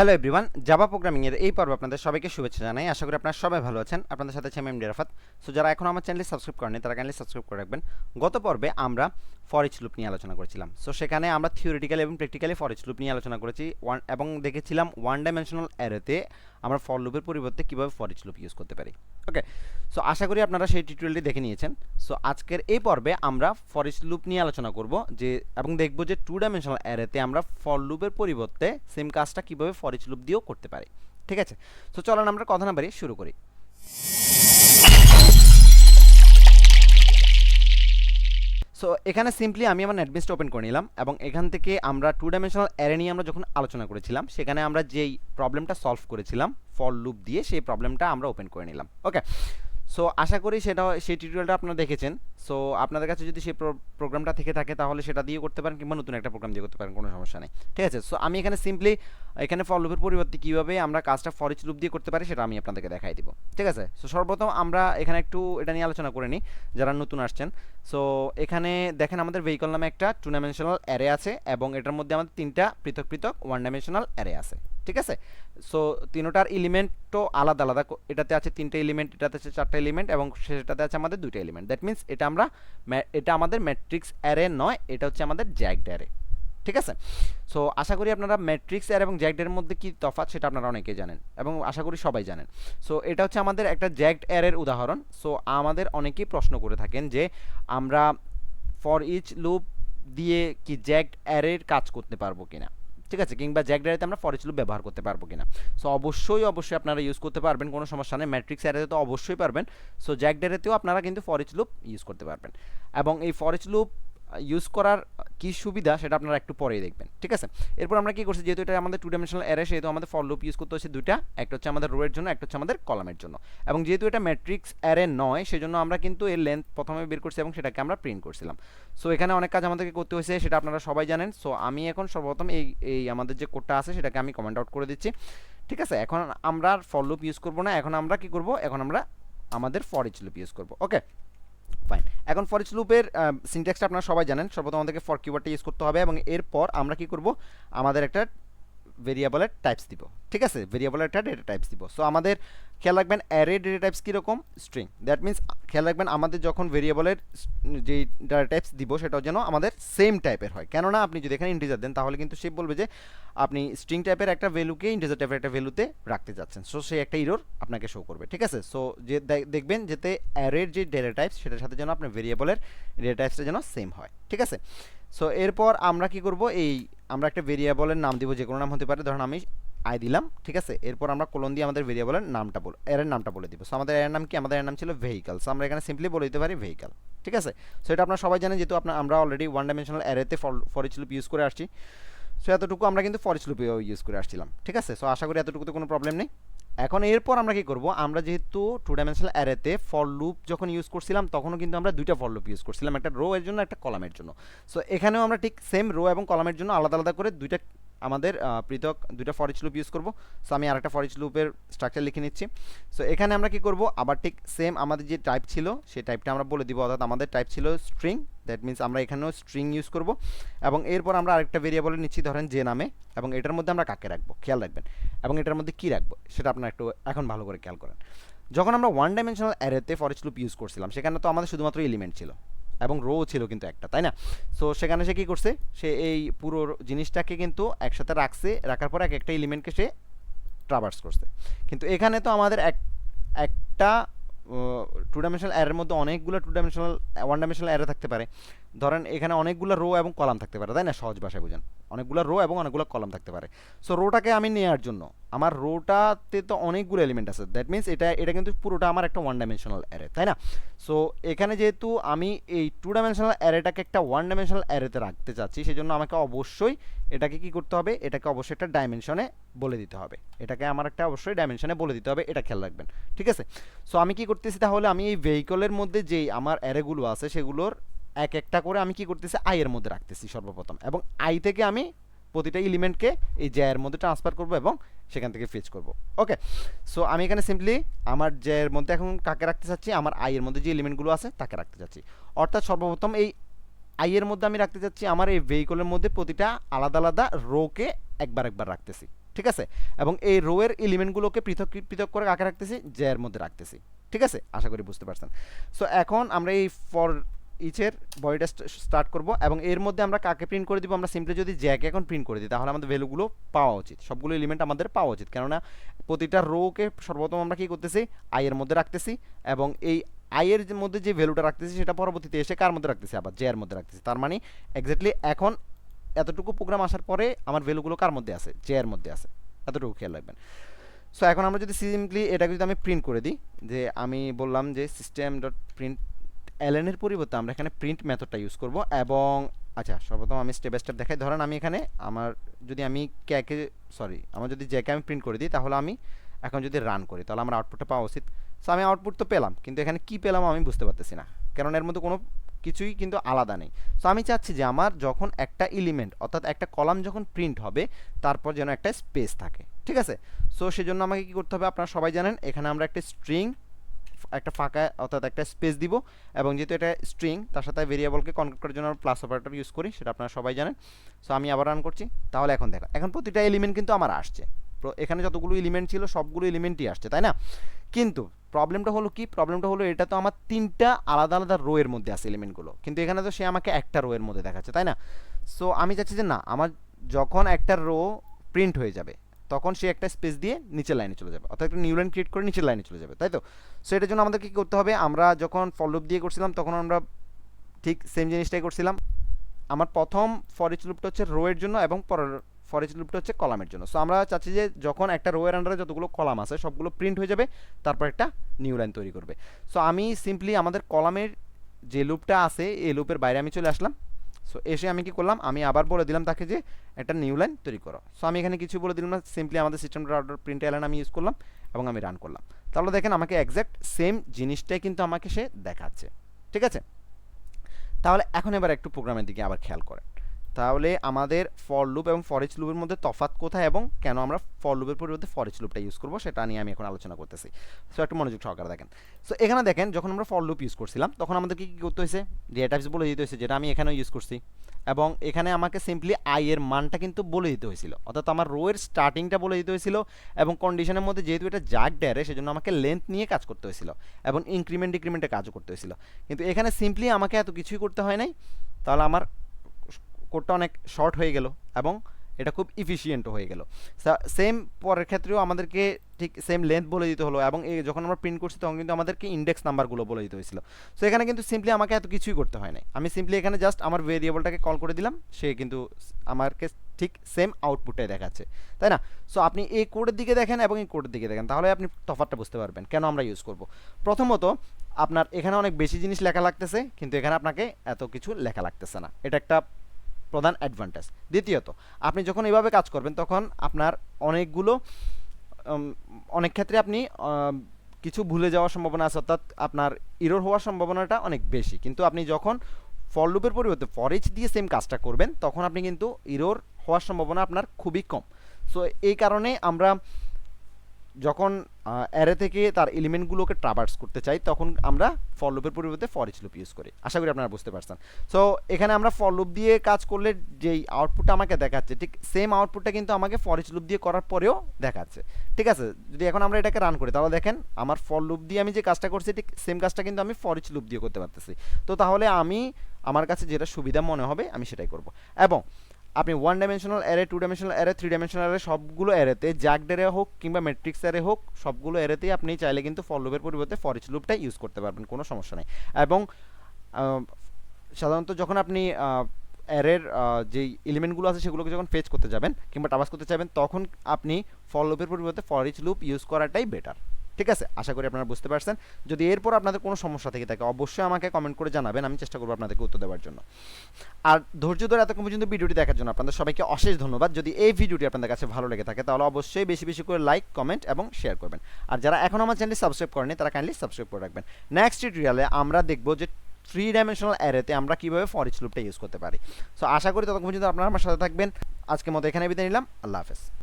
Hello everyone, Java programming এর এই পর্বে আপনাদের সবাইকে শুভেচ্ছা জানাই। আশা করি আপনারা সবাই ভালো আছেন। আপনাদের সাথে আছে আমি এমডি রাফাত। সো যারা এখন আমার চ্যানেলে সাবস্ক্রাইব করেনি তারা কাইন্ডলি সাবস্ক্রাইব করে রাখবেন। গত পর্বে আমরা ফর ইচ লুপ নিয়ে আলোচনা করেছিলাম। সো সেখানে আমরা থিওরিটিক্যালি এবং প্র্যাকটিক্যালি ফর ইচ লুপ নিয়ে আলোচনা করেছি এবং দেখেছিলাম ওয়ান ডাইমেনশনাল অ্যারেতে আমরা ফর লুপের পরিবর্তে কীভাবে ফর ইচ লুপ ইউজ করতে পারি। ওকে, সো আশা করি আপনারা সেই টিউটোরিয়ালটি দেখে নিয়েছেন। সো আজকের এই পর্বে আমরা ফর ইচ লুপ নিয়ে আলোচনা করব এবং দেখব যে টু ডাইমেনশনাল অ্যারেতে আমরা ফর লুপের পরিবর্তে সেম কাজটা কীভাবে ফর ইচ লুপ দিয়েও করতে পারি। ঠিক আছে, সো চলুন আমরা কথা না বাড়িয়ে শুরু করি। সো এখানে সিম্পলি আমি আমার নেটবেসটা ওপেন করে নিলাম এবং এখান থেকে আমরা টু ডাইমেনশনাল অ্যারে নিয়ে আমরা যখন আলোচনা করেছিলাম সেখানে আমরা যেই প্রবলেমটা সলভ করেছিলাম ফর লুপ দিয়ে সেই প্রবলেমটা আমরা ওপেন করে নিলাম। ওকে, সো আশা করি সেই টিউটোরিয়ালটা আপনারা দেখেছেন। সো আপনাদের কাছে যদি সেই প্রোগ্রামটা থেকে থাকে তাহলে সেটা দিয়ে করতে পারেন কিংবা নতুন একটা প্রোগ্রাম দিয়ে করতে পারেন, কোনো সমস্যা নেই। ঠিক আছে, সো আমি এখানে সিম্পলি এখানে ফর লুপের পরিবর্তে কীভাবে আমরা কাজটা ফর ইচ লুপ দিয়ে করতে পারি সেটা আমি আপনাদেরকে দেখাই দিব। ঠিক আছে, সো সর্বপ্রথম আমরা এখানে একটু এটা নিয়ে আলোচনা করে নিই যারা নতুন আসছেন। সো এখানে দেখেন আমাদের ভেহিকল নামে একটা টু ডাইমেনশনাল অ্যারে আছে এবং এটার মধ্যে আমাদের তিনটা পৃথক পৃথক ওয়ান ডাইমেনশনাল অ্যারে আছে। ঠিক আছে, সো তিনটার এলিমেন্টও আলাদা আলাদা। এটাতে আছে তিনটা এলিমেন্ট, এটাতে আছে চারটা এলিমেন্ট এবং সেটাতে আছে আমাদের দুইটা এলিমেন্ট। দ্যাট মিনস এটা আমাদের ম্যাট্রিক্স অ্যারে নয়, এটা হচ্ছে আমাদের জ্যাকড অ্যারে। ঠিক আছে, সো আশা করি আপনারা ম্যাট্রিক্স অ্যারে এবং জ্যাকড এর মধ্যে কি তফাৎ সেটা আপনারা অনেকেই জানেন এবং আশা করি সবাই জানেন। সো এটা হচ্ছে আমাদের একটা জ্যাকড অ্যারের উদাহরণ। সো আমাদের অনেকেই প্রশ্ন করে থাকেন যে আমরা ফর ইচ লুপ দিয়ে কি জ্যাকড অ্যারের কাজ করতে পারবো কিনা, ঠিক আছে, কিংবা জ্যাকড অ্যারেতে আমরা ফর ইচ লুপ ব্যবহার করতে পারবো কিনা। সো অবশ্যই আপনারা ইউজ করতে পারবেন, কোনো সমস্যা নেই। ম্যাট্রিক্স অ্যারেতে তো অবশ্যই পারবেন। সো জ্যাকড অ্যারেতেও আপনারা কিন্তু ফর ইচ লুপ ইউজ করতে পারবেন এবং এই ফর ইচ লুপ ইউজ করার কি সুবিধা সেটা আপনারা একটু পরেই দেখবেন। ঠিক আছে, এরপর আমরা কি করছি, যেহেতু এটা আমাদের টু ডাইমেনশনাল অ্যারে সেহেতু আমাদের ফর লুপ ইউজ করতে হচ্ছে দুইটা, একটা হচ্ছে আমাদের রো এর জন্য, একটা হচ্ছে আমাদের কলামের জন্য। এবং যেহেতু এটা ম্যাট্রিক্স অ্যারে নয় সেজন্য আমরা কিন্তু এর লেন্থ প্রথমে বের করছি এবং সেটাকে আমরা প্রিন্ট করছিলাম। সো এখানে অনেক কাজ আমাদেরকে করতে হয়েছে, সেটা আপনারা সবাই জানেন। সো আমি এখন সর্বপ্রথম এই আমাদের যে কোডটা আছে সেটাকে আমি কমেন্ট আউট করে দিচ্ছি। ঠিক আছে, এখন আমরা ফর লুপ ইউজ করব না, এখন আমরা কি করব, এখন আমরা আমাদের ফর ইচ লুপ ইউজ করব। ওকে ফাইন, এখন ফর ইচ লুপের সিনট্যাক্সটা আপনারা সবাই জানেন। সর্বপ্রথম আমাদেরকে ফর কিওয়ার্ডটা ইউজ করতে হবে এবং এরপর আমরা কি করব, আমাদের একটা ভেরিয়েবলের টাইপস দিব। ঠিক আছে, ভেরিয়েবলের একটা ডেটা টাইপস দিব। সো আমাদের খেয়াল রাখবেন অ্যারে ডেটা টাইপস কীরকম, স্ট্রিং। দ্যাট মিনস খেয়াল রাখবেন আমাদের যখন ভেরিয়েবলের যে ডেটা টাইপস দিব সেটাও যেন আমাদের সেম টাইপের হয়। কেননা আপনি যদি এখানে ইন্টিজার দেন তাহলে কিন্তু সে বলবে যে আপনি স্ট্রিং টাইপের একটা ভ্যালুকে ইন্টিজার টাইপের একটা ভ্যালুতে রাখতে যাচ্ছেন। সো সে একটা ইরর আপনাকে শো করবে। ঠিক আছে, সো যে দেখবেন যাতে অ্যারের যে ডেটা টাইপস সেটার সাথে যেন আপনার ভেরিয়েবলের ডেটা টাইপসটা যেন সেম হয়। ঠিক আছে, সো এরপর আমরা কি করব, আমরা একটা ভেরিয়েবলের নাম দিব, যে কোনো নাম হতে পারে, ধরুন আমি আই দিলাম। ঠিক আছে, এরপর আমরা কোলন দিয়ে আমাদের ভেরিয়েবলের নামটা এর নামটা বলে দিব। সো আমাদের এর নাম কি, আমাদের এর নাম ছিল ভেহিকল। সো আমরা এখানে সিম্পলি বলে দিতে পারি ভেহিকল। ঠিক আছে, সো এটা আপনারা সবাই জানেন যেহেতু আমরা অলরেডি ওয়ান ডাইমেনশনাল অ্যারেতে ফর ইচ লুপ ইউজ করে আসছি। সো এতটুকু আমরা কিন্তু ফর ইচ লুপ ইউজ করে আসছিলাম। ঠিক আছে, সো আশা করি এতটুকুতে কোনো প্রবলেম নেই। এখন এরপর আমরা কি করব, আমরা যেহেতু টু ডাইমেনশনাল অ্যারেতে ফর লুপ যখন ইউজ করছিলাম তখনও কিন্তু আমরা দুইটা ফর লুপ ইউজ করছিলাম, একটা রো এর জন্য একটা কলামের জন্য। সো এখানেও আমরা ঠিক সেম রো এবং কলামের জন্য আলাদা আলাদা করে দুইটা আমাদের পৃথক দুইটা ফর ইচ লুপ ইউজ করব। সো আমি আরেকটা ফর ইচ লুপের স্ট্রাকচার লিখে নিচ্ছি। সো এখানে আমরা কি করব, আবার ঠিক সেম আমাদের যে টাইপ ছিল সেই টাইপটা আমরা বলে দিব, অর্থাৎ আমাদের টাইপ ছিল স্ট্রিং। দ্যাট মিনস আমরা এখানেও স্ট্রিং ইউজ করব এবং এরপর আমরা আরেকটা ভেরিয়েবল নিচ্ছি ধরেন যে নামে, এবং এটার মধ্যে আমরা কাকে রাখবো খেয়াল রাখবেন, এবং এটার মধ্যে কী রাখবো সেটা আপনারা একটু এখন ভালো করে খেয়াল করেন। যখন আমরা ওয়ান ডাইমেনশনাল অ্যারেতে ফর ইচ লুপ ইউজ করছিলাম সেখানে তো আমাদের শুধুমাত্র এলিমেন্ট ছিল এবং রো ছিল কিন্তু একটা, তাই না? সো সেখানে সে কী করছে, সে এই পুরো জিনিসটাকে কিন্তু একসাথে রাখার পর একটা এলিমেন্টকে সে ট্রাভার্স করছে। কিন্তু এখানে তো আমাদের একটা টু ডাইমেনশনাল অ্যারের মধ্যে অনেকগুলো ওয়ান ডাইমেনশনাল অ্যারে থাকতে পারে। ধরেন এখানে অনেকগুলো রো এবং কলাম থাকতে পারে, তাই না? সহজ ভাষায় বুঝেন, অনেকগুলো রো এবং অনেকগুলো কলাম থাকতে পারে। সো রোটাকে আমি নেওয়ার জন্য আমার রোটাতে তো অনেকগুলো এলিমেন্ট আছে, দ্যাট মিনস এটা কিন্তু পুরোটা আমার একটা ওয়ান ডাইমেনশনাল অ্যারে, তাই না? সো এখানে যেহেতু আমি এই টু ডাইমেনশনাল অ্যারেটাকে একটা ওয়ান ডাইমেনশনাল অ্যারেতে রাখতে চাচ্ছি সেজন্য আমাকে অবশ্যই এটাকে কি করতে হবে, এটাকে অবশ্যই একটা ডাইমেনশনে বলে দিতে হবে। এটাকে আমার একটা অবশ্যই ডাইমেনশনে বলে দিতে হবে, এটা খেয়াল রাখবেন। ঠিক আছে, সো আমি কি করতেছি তাহলে, আমি এই ভেহিকলের মধ্যে যেই আমার অ্যারেগুলো আছে সেগুলোর এক একটা করে আমি কি করতেছি, আই এর মধ্যে রাখতেছি সর্বপ্রথম, এবং আই থেকে আমি প্রতিটা এলিমেন্টকে এই জ্যায়ের মধ্যে ট্রান্সফার করব এবং সেখান থেকে ফেচ করব। ওকে, সো আমি এখানে সিম্পলি আমার জ্যায়ের মধ্যে এখন কাকে রাখতে চাচ্ছি, আমার আই এর মধ্যে যে এলিমেন্টগুলো আছে তাকে রাখতে চাচ্ছি। অর্থাৎ সর্বপ্রথম এই আই এর মধ্যে আমি রাখতে চাচ্ছি আমার এই ভেহিকলের মধ্যে প্রতিটা আলাদা আলাদা রোকে একবার রাখতেছি। ঠিক আছে, এবং এই রো এর এলিমেন্টগুলোকে পৃথক পৃথক করে কাকে রাখতেছি, জে এর মধ্যে রাখতেছি। ঠিক আছে, আশা করি বুঝতে পারছেন। সো এখন আমরা এই ফর ইচের বডিটা স্টার্ট করব এবং এর মধ্যে আমরা কাকে প্রিন্ট করে দিব, আমরা সিম্পলি যদি জ্যাকে এখন প্রিন্ট করে দিই তাহলে আমাদের ভ্যালুগুলো পাওয়া উচিত, সবগুলো এলিমেন্ট আমাদের পাওয়া উচিত, কেননা প্রতিটা রোকে সর্বপ্রথম আমরা কি করতেছি, আই এর মধ্যে রাখতেছি, এবং এই আই এর মধ্যে যে ভ্যালুটা রাখতেছি সেটা পরবর্তীতে এসে কার মধ্যে রাখতেছি, আবার জে এর মধ্যে রাখতেছি। তার মানে এক্স্যাক্টলি এখন এতটুকু প্রোগ্রাম আসার পরে আমার ভ্যালুগুলো কার মধ্যে আছে, জে এর মধ্যে আছে, এতটুকু খেয়াল রাখবেন। সো এখন আমরা যদি সিম্পলি এটাকে যদি আমি প্রিন্ট করে দিই, যে আমি বললাম যে সিস্টেম ডট প্রিন্ট এলএন এর পরিবর্তে আমরা এখানে প্রিন্ট মেথডটা ইউজ করব, এবং আচ্ছা সর্বপ্রথম আমি স্টেপ বাই স্টেপ দেখাই। ধরেন আমি এখানে আমার যদি আমি ক্যাকে আমার যদি জ্যাকে আমি প্রিন্ট করে দিই, তাহলে আমি এখন যদি রান করি তাহলে আমার আউটপুটটা পাওয়া উচিত। সো আমি আউটপুট তো পেলাম, কিন্তু এখানে কি পেলাম আমি বুঝতে পারতেছি না, কারণ এর মধ্যে কোনো কিছুই কিন্তু আলাদা নেই। সো আমি চাচ্ছি যে আমার যখন একটা এলিমেন্ট অর্থাৎ একটা কলাম যখন প্রিন্ট হবে তারপর যেন একটা স্পেস থাকে। ঠিক আছে, সো সেজন্য আমাকে কি করতে হবে, আপনারা সবাই জানেন এখানে আমরা একটা স্ট্রিং, একটা ফাঁকা অর্থাৎ একটা স্পেস দিব, এবং যেহেতু এটা স্ট্রিং তার সাথে ভেরিয়েবলকে কনভার্ট করার জন্য আমরা প্লাস অপারেটর ইউজ করি, সেটা আপনারা সবাই জানেন। সো আমি আবার রান করছি, তাহলে এখন দেখো এখন প্রতিটা এলিমেন্ট কিন্তু আমার আসছে, এখানে যতগুলো এলিমেন্ট ছিল সবগুলো এলিমেন্টই আসছে, তাই না? কিন্তু প্রবলেমটা হলো কি, প্রবলেমটা হলো এটা তো আমার তিনটা আলাদা আলাদা রো এর মধ্যে আছে এলিমেন্টগুলো, কিন্তু এখানে তো সে আমাকে একটা রো এর মধ্যে দেখাচ্ছে, তাই না? সো আমি চাচ্ছি যে না, আমার যখন একটা রো প্রিন্ট হয়ে যাবে তখন সে একটা স্পেস দিয়ে নিচের লাইনে চলে যাবে, অর্থাৎ একটা নিউ লাইন ক্রিয়েট করে নিচের লাইনে চলে যাবে, তাই তো? সো এটার জন্য আমাদের কী করতে হবে, আমরা যখন ফর লুপ দিয়ে করছিলাম তখন আমরা ঠিক সেম জিনিসটাই করছিলাম। আমার প্রথম ফর ইচ লুপটা হচ্ছে রো এর জন্য এবং পরের ফর ইচ লুপটা হচ্ছে কলামের জন্য। সো আমরা চাচ্ছি যে যখন একটা রো এর আন্ডারে যতগুলো কলাম আছে সবগুলো প্রিন্ট হয়ে যাবে, তারপর একটা নিউ লাইন তৈরি করবে। সো আমি সিম্পলি আমাদের কলামের যে লুপটা আছে এই লুপের বাইরে আমি চলে আসলাম। সো এসে আমি কি করলাম, আমি আবার বলে দিলাম তাকে যে একটা নিউ লাইন তৈরি করো। সো আমি এখানে কিছু বলে দিলাম না, সিম্পলি আমাদের সিস্টেম ডট প্রিন্ট এলএন আমি ইউজ করলাম এবং আমি রান করলাম। তাহলে দেখেন আমাকে এক্স্যাক্ট সেম জিনিসটাই কিন্তু আমাকে সে দেখাচ্ছে। ঠিক আছে, তাহলে এখন এবার একটু প্রোগ্রামের দিকে আবার খেয়াল করেন। তাহলে আমাদের ফর লুপ এবং ফর ইচ লুপের মধ্যে তফাৎ কোথায় এবং কেন আমরা ফর লুপের পরিবর্তে ফর ইচ লুপটা ইউজ করবো সেটা নিয়ে আমি এখন আলোচনা করতেছি। সো একটু মনোযোগ সহকারে দেখেন। সো এখানে দেখেন যখন আমরা ফর লুপ ইউজ করছিলাম তখন আমাদেরকে কী করতে হয়েছে, ডেটা টাইপস বলে দিতে হয়েছে, যেটা আমি এখানেও ইউজ করছি, এবং এখানে আমাকে সিম্পলি আই এর মানটা কিন্তু বলে দিতে হয়েছিল, অর্থাৎ আমার রো এর স্টার্টিংটা বলে দিতে হয়েছিল, এবং কন্ডিশনের মধ্যে যেহেতু এটা জাগ ড্যারে সেজন্য আমাকে লেন্থ নিয়ে কাজ করতে হয়েছিল এবং ইনক্রিমেন্ট ডিক্রিমেন্টে কাজও করতে হয়েছিল। কিন্তু এখানে সিম্পলি আমাকে এত কিছুই করতে হয় নাই, তাহলে আমার কোডটা অনেক শর্ট হয়ে গেল এবং এটা খুব ইফিসিয়েন্টও হয়ে গেল। সেম পরের ক্ষেত্রেও আমাদেরকে ঠিক সেম লেন্থ বলে দিতে হলো, এবং এই যখন আমরা প্রিন্ট করছি তখন কিন্তু আমাদেরকে ইন্ডেক্স নাম্বারগুলো বলে দিতে হয়েছিল। সো এখানে কিন্তু সিম্পলি আমাকে এত কিছুই করতে হয় নাই, আমি সিম্পলি এখানে জাস্ট আমার ভেরিয়েবলটাকে কল করে দিলাম, সে কিন্তু আমাকে ঠিক সেম আউটপুটটাই দেখাচ্ছে, তাই না? সো আপনি এই কোডের দিকে দেখেন এবং এই কোডের দিকে দেখেন, তাহলে আপনি তফাৎটা বুঝতে পারবেন কেন আমরা ইউজ করব। প্রথমত আপনার এখানে অনেক বেশি জিনিস লেখা লাগতেছে, কিন্তু এখানে আপনাকে এত কিছু লেখা লাগতেছে না, এটা একটা প্রধান অ্যাডভান্টেজ। দ্বিতীয়ত আপনি যখন এইভাবে কাজ করবেন তখন আপনার অনেকগুলো অনেক ক্ষেত্রে আপনি কিছু ভুলে যাওয়ার সম্ভাবনা আছে, অর্থাৎ আপনার ইরর হওয়ার সম্ভাবনাটা অনেক বেশি। কিন্তু আপনি যখন ফর লুপের পরিবর্তে ফর ইচ দিয়ে সেম কাজটা করবেন তখন আপনি কিন্তু ইরর হওয়ার সম্ভাবনা আপনার খুবই কম। সো এই কারণে আমরা যখন অ্যারে থেকে তার এলিমেন্টগুলোকে ট্রাভার্স করতে চাই তখন আমরা ফর লুপের পরিবর্তে ফর ইচ লুপ ইউজ করি। আশা করি আপনারা বুঝতে পারছেন। সো এখানে আমরা ফর লুপ দিয়ে কাজ করলে যেই আউটপুটটা আমাকে দেখাচ্ছে ঠিক সেম আউটপুটটা কিন্তু আমাকে ফর ইচ লুপ দিয়ে করার পরেও দেখাচ্ছে। ঠিক আছে, যদি এখন আমরা এটাকে রান করি তাহলে দেখেন আমার ফর লুপ দিয়ে আমি যে কাজটা করছি ঠিক সেম কাজটা কিন্তু আমি ফর ইচ লুপ দিয়ে করতে পারতেছি। তো তাহলে আমি আমার কাছে যেটা সুবিধা মনে হবে আমি সেটাই করব। এবং আপনি one dimensional array, two dimensional array, three dimensional array সবগুলো অ্যারেতে জাগ অ্যারে হোক কিংবা ম্যাট্রিক্স অ্যারে হোক সবগুলো অ্যারেতেই আপনি চাইলে কিন্তু ফর লুপের পরিবর্তে ফর ইচ লুপটা ইউজ করতে পারবেন, কোনো সমস্যা নেই। এবং সাধারণত যখন আপনি অ্যারের যেই এলিমেন্টগুলো আছে সেগুলোকে যখন ফেচ করতে যাবেন কিংবা ট্রাভার্স করতে চাইবেন তখন আপনি ফর লুপের পরিবর্তে ফর ইচ লুপ ইউজ করাটাই বেটার। ঠিক আছে, আশা করি আপনারা বুঝতে পারছেন। যদি এরপর আপনাদের কোনো সমস্যা থেকে থাকে অবশ্যই আমাকে কমেন্ট করে জানাবেন, আমি চেষ্টা করবো আপনাদেরকে উত্তর দেওয়ার জন্য। আর ধৈর্য ধরে এতক্ষণ পর্যন্ত ভিডিওটি দেখার জন্য আপনাদের সবাইকে অশেষ ধন্যবাদ। যদি এই ভিডিওটি আপনাদের কাছে ভালো লেগে থাকে তাহলে অবশ্যই বেশি বেশি করে লাইক, কমেন্ট এবং শেয়ার করবেন। আর যারা এখন আমার চ্যানেলটি সাবস্ক্রাইব করেনি তারা কাইন্ডলি সাবস্ক্রাইব করে রাখবেন। নেক্সট টিউটোরিয়ালে আমরা দেখব যে থ্রি ডাইমেনশনাল অ্যারেতে আমরা কীভাবে ফর ইচ লুপটা ইউজ করতে পারি। সো আশা করি ততক্ষণ পর্যন্ত আপনারা আমার সাথে থাকবেন। আজকের মতো এখানে বিদায় নিলাম, আল্লাহ হাফেজ।